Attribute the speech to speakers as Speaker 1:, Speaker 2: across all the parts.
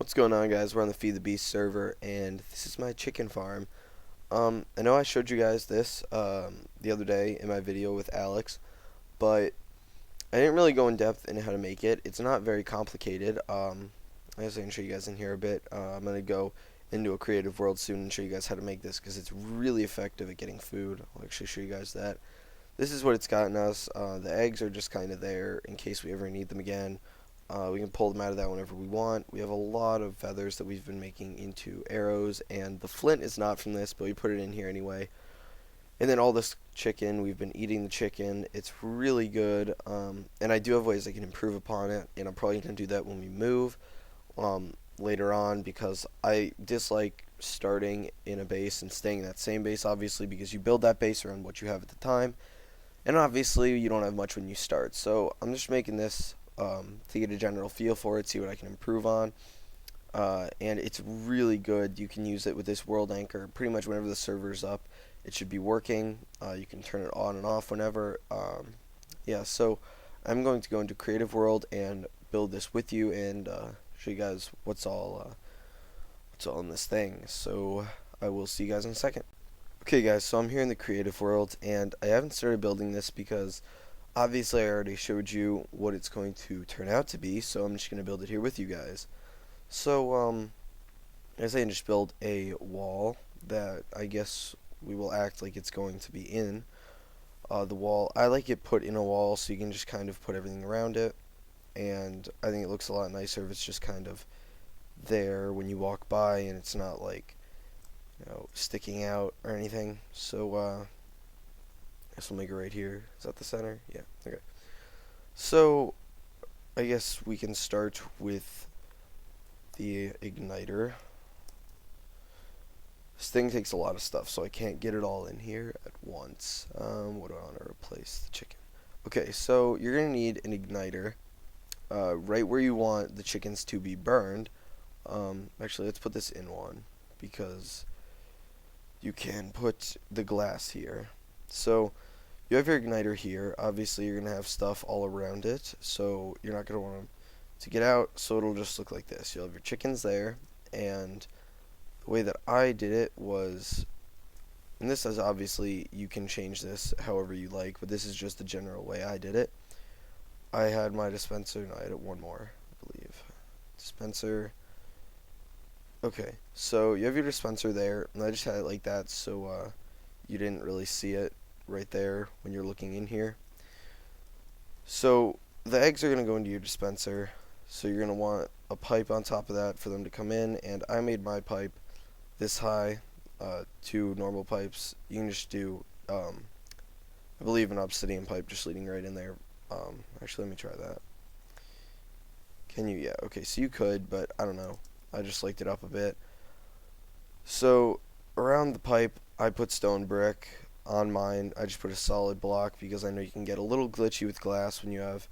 Speaker 1: What's going on, guys? We're on the Feed the Beast server, and this is my chicken farm. I know I showed you guys this the other day in my video with Alex, but I didn't really go in depth in how to make it. It's not very complicated. I guess I can show you guys in here a bit. I'm gonna go into a creative world soon and show you guys how to make this because it's really effective at getting food. I'll actually show you guys that. This is what it's gotten us. The eggs are just kind of there in case we ever need them again. We can pull them out of that whenever we want. We have a lot of feathers that we've been making into arrows, and the flint is not from this, but we put it in here anyway. And then all this chicken, we've been eating the chicken. It's really good, and I do have ways I can improve upon it, and I'm probably going to do that when we move later on because I dislike starting in a base and staying in that same base, obviously, because you build that base around what you have at the time, and obviously you don't have much when you start. So I'm just making this to get a general feel for it, see what I can improve on. And it's really good. You can use it with this world anchor. Pretty much whenever the server's up, it should be working. You can turn it on and off whenever. Yeah, so I'm going to go into Creative World and build this with you and show you guys what's all in this thing. So I will see you guys in a second. Okay, guys, so I'm here in the Creative World, and I haven't started building this because obviously I already showed you what it's going to turn out to be, so I'm just going to build it here with you guys. So, I say just build a wall that I guess we will act like it's going to be in. The wall, I like it put in a wall so you can just kind of put everything around it, and I think it looks a lot nicer if it's just kind of there when you walk by and it's not like, sticking out or anything. So, I guess we'll make it right here. Is that the center? Yeah, okay. So, I guess we can start with the igniter. This thing takes a lot of stuff, so I can't get it all in here at once. What do I want to replace the chicken? Okay, so you're going to need an igniter right where you want the chickens to be burned. Actually, let's put this in one because you can put the glass here. So you have your igniter here. Obviously, you're going to have stuff all around it, so you're not going to want to get out, so it'll just look like this. You'll have your chickens there, and the way that I did it was, and this is obviously, you can change this however you like, but this is just the general way I did it. I had my dispenser, no, I had one more, I believe. Dispenser. Okay, so you have your dispenser there, and I just had it like that, so you didn't really see it right there when you're looking in here. So the eggs are going to go into your dispenser, so you're going to want a pipe on top of that for them to come in, and I made my pipe this high, 2 normal pipes. You can just do, I believe, an obsidian pipe just leading right in there. Actually, let me try that. Can you? Yeah, okay, so you could, but I don't know. I just liked it up a bit. So around the pipe, I put stone brick. On mine, I just put a solid block because I know you can get a little glitchy with glass when you have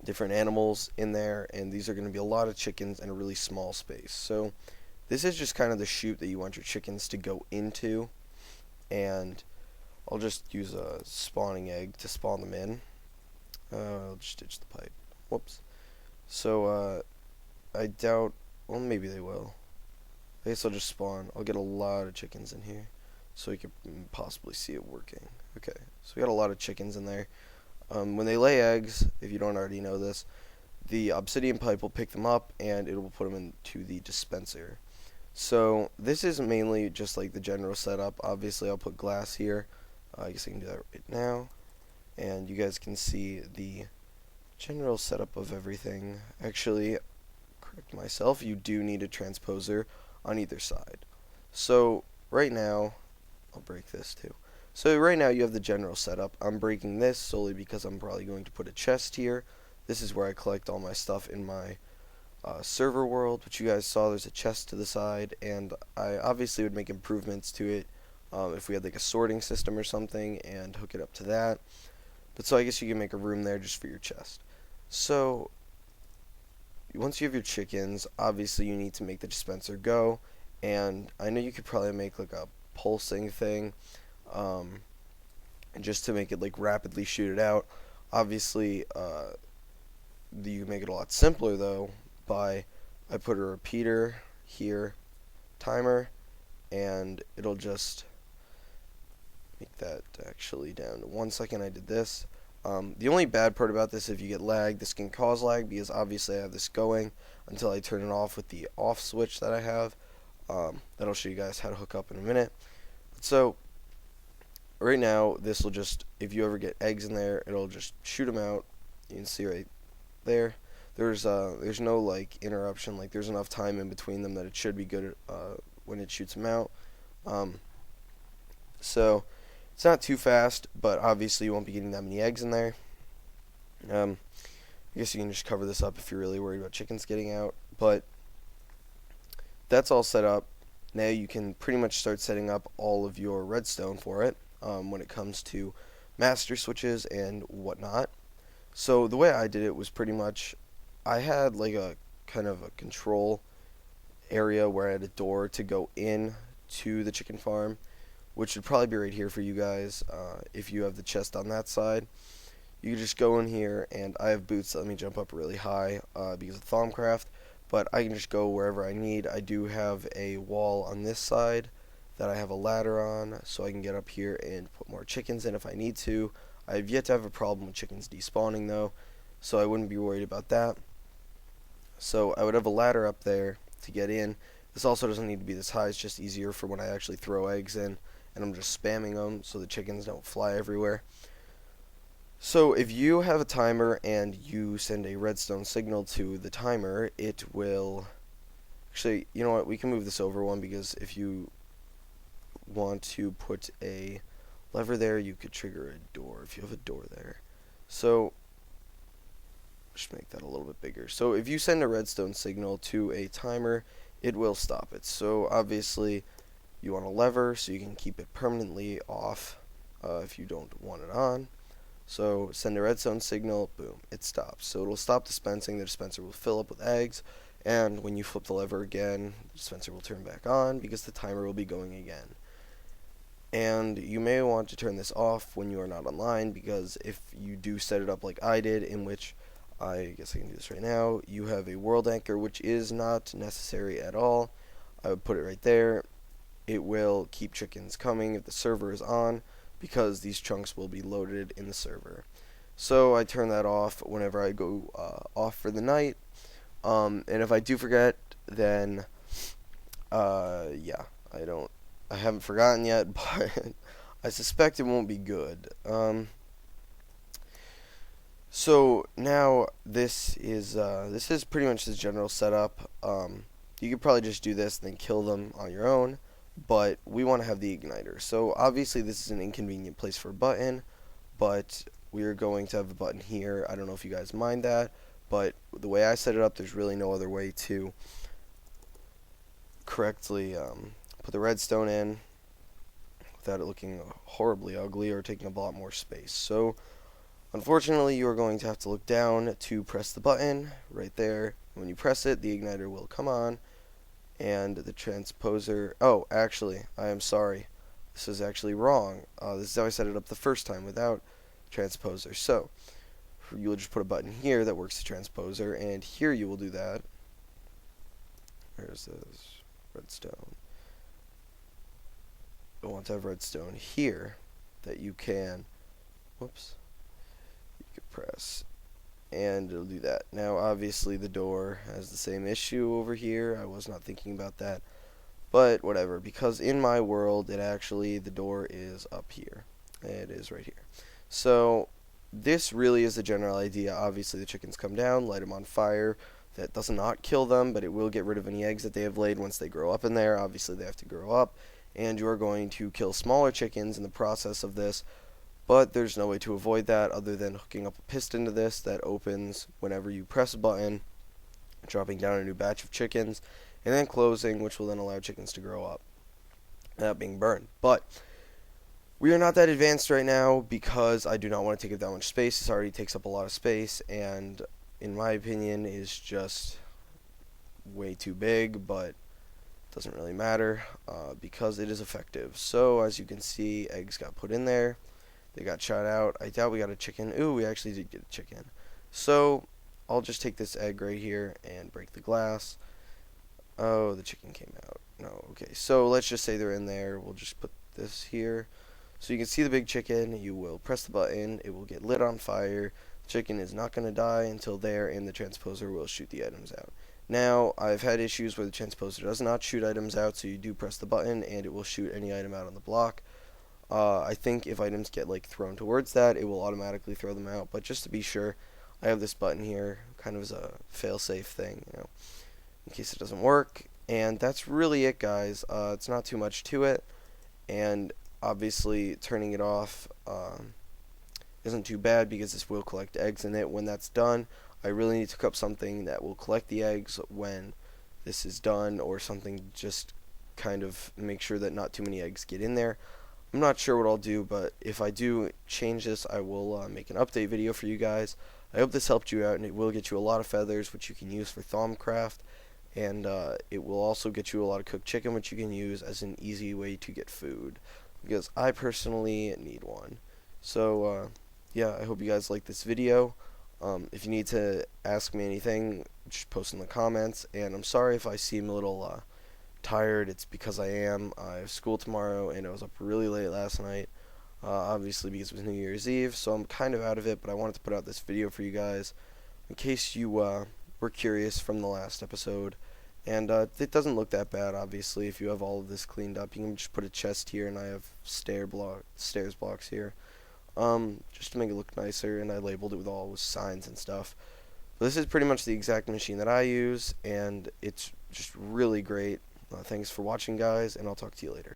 Speaker 1: different animals in there, and these are going to be a lot of chickens in a really small space. So this is just kind of the chute that you want your chickens to go into, and I'll just use a spawning egg to spawn them in. I'll just ditch the pipe. Whoops. So I doubt, well, maybe they will. I guess I'll just spawn. I'll get a lot of chickens in here so you can possibly see it working. Okay, so we got a lot of chickens in there. When they lay eggs, if you don't already know this, the obsidian pipe will pick them up and it will put them into the dispenser. So this is mainly just like the general setup. Obviously, I'll put glass here. I guess I can do that right now. And you guys can see the general setup of everything. Actually, correct myself, you do need a transposer on either side. So right now, I'll break this too. So right now you have the general setup. I'm breaking this solely because I'm probably going to put a chest here. This is where I collect all my stuff in my server world, which you guys saw. There's a chest to the side, and I obviously would make improvements to it if we had like a sorting system or something and hook it up to that. But so I guess you can make a room there just for your chest. So once you have your chickens, obviously you need to make the dispenser go, and I know you could probably make like a pulsing thing just to make it like rapidly shoot it out. Obviously you make it a lot simpler though by I put a repeater here, timer, and it'll just make that actually down to 1 second. I did this. The only bad part about this, if you get lag, this can cause lag because obviously I have this going until I turn it off with the off switch that I have. That'll show you guys how to hook up in a minute. So right now, this will just, if you ever get eggs in there, it'll just shoot them out. You can see right there. There's no like interruption. Like there's enough time in between them that it should be good when it shoots them out. So it's not too fast, but obviously you won't be getting that many eggs in there. I guess you can just cover this up if you're really worried about chickens getting out. But that's all set up. Now you can pretty much start setting up all of your redstone for it when it comes to master switches and whatnot. So the way I did it was pretty much, I had like a kind of a control area where I had a door to go in to the chicken farm, which would probably be right here for you guys if you have the chest on that side. You can just go in here, and I have boots that let me jump up really high because of Thaumcraft, but I can just go wherever I need. I do have a wall on this side that I have a ladder on, so I can get up here and put more chickens in if I need to. I have yet to have a problem with chickens despawning though, so I wouldn't be worried about that. So I would have a ladder up there to get in. This also doesn't need to be this high, it's just easier for when I actually throw eggs in and I'm just spamming them so the chickens don't fly everywhere. So if you have a timer and you send a redstone signal to the timer, it will, actually, you know what, we can move this over one, because if you want to put a lever there, you could trigger a door if you have a door there. So just make that a little bit bigger. So if you send a redstone signal to a timer, it will stop it. So obviously you want a lever so you can keep it permanently off if you don't want it on. So send a redstone signal, boom, it stops. So it'll stop dispensing, the dispenser will fill up with eggs, and when you flip the lever again, the dispenser will turn back on because the timer will be going again. And you may want to turn this off when you are not online, because if you do set it up like I did, in which, I guess I can do this right now, you have a world anchor, which is not necessary at all. I would put it right there. It will keep chickens coming if the server is on, because these chunks will be loaded in the server. So I turn that off whenever I go off for the night. And if I do forget, then yeah, I haven't forgotten yet, but I suspect it won't be good. So now this is pretty much the general setup. You could probably just do this and then kill them on your own, but we want to have the igniter. So obviously this is an inconvenient place for a button, but we are going to have a button here. I don't know if you guys mind that, but the way I set it up, there's really no other way to correctly put the redstone in without it looking horribly ugly or taking up a lot more space. So unfortunately, you are going to have to look down to press the button right there. When you press it, the igniter will come on, and the transposer, oh, actually, I am sorry, this is actually wrong. This is how I set it up the first time without transposer. So you'll just put a button here that works the transposer, and here you will do that. There's this redstone. You'll want to have redstone here that you can, whoops, you can press, and it'll do that. Now obviously the door has the same issue over here. I was not thinking about that, but whatever, because in my world the door is up here. It is right here. So this really is the general idea. Obviously the chickens come down, light them on fire. That does not kill them, but it will get rid of any eggs that they have laid once they grow up in there. Obviously they have to grow up, and you are going to kill smaller chickens in the process of this. But there's no way to avoid that other than hooking up a piston to this that opens whenever you press a button, dropping down a new batch of chickens, and then closing, which will then allow chickens to grow up without being burned. But we are not that advanced right now because I do not want to take up that much space. This already takes up a lot of space, and in my opinion is just way too big, but it doesn't really matter because it is effective. So as you can see, eggs got put in there. They got shot out. I doubt we got a chicken. Ooh, we actually did get a chicken. So I'll just take this egg right here and break the glass. Oh, the chicken came out. No, okay. So let's just say they're in there. We'll just put this here. So you can see the big chicken. You will press the button. It will get lit on fire. The chicken is not going to die until there, and the transposer will shoot the items out. Now, I've had issues where the transposer does not shoot items out, so you do press the button, and it will shoot any item out on the block. I think if items get like thrown towards that, it will automatically throw them out. But just to be sure, I have this button here, kind of as a fail-safe thing, in case it doesn't work. And that's really it, guys. It's not too much to it, and obviously turning it off isn't too bad because this will collect eggs in it. When that's done, I really need to cook up something that will collect the eggs when this is done, or something just kind of make sure that not too many eggs get in there. I'm not sure what I'll do, but if I do change this, I will make an update video for you guys. I hope this helped you out, and it will get you a lot of feathers, which you can use for Thaumcraft, and it will also get you a lot of cooked chicken, which you can use as an easy way to get food, because I personally need one. So, yeah, I hope you guys like this video. If you need to ask me anything, just post in the comments, and I'm sorry if I seem a little tired. It's because I am. I have school tomorrow, and I was up really late last night, obviously because it was New Year's Eve, so I'm kind of out of it, but I wanted to put out this video for you guys in case you were curious from the last episode. And it doesn't look that bad, obviously. If you have all of this cleaned up, you can just put a chest here, and I have stairs blocks here, just to make it look nicer, and I labeled it with all with signs and stuff. But this is pretty much the exact machine that I use, and it's just really great. Thanks for watching, guys, and I'll talk to you later.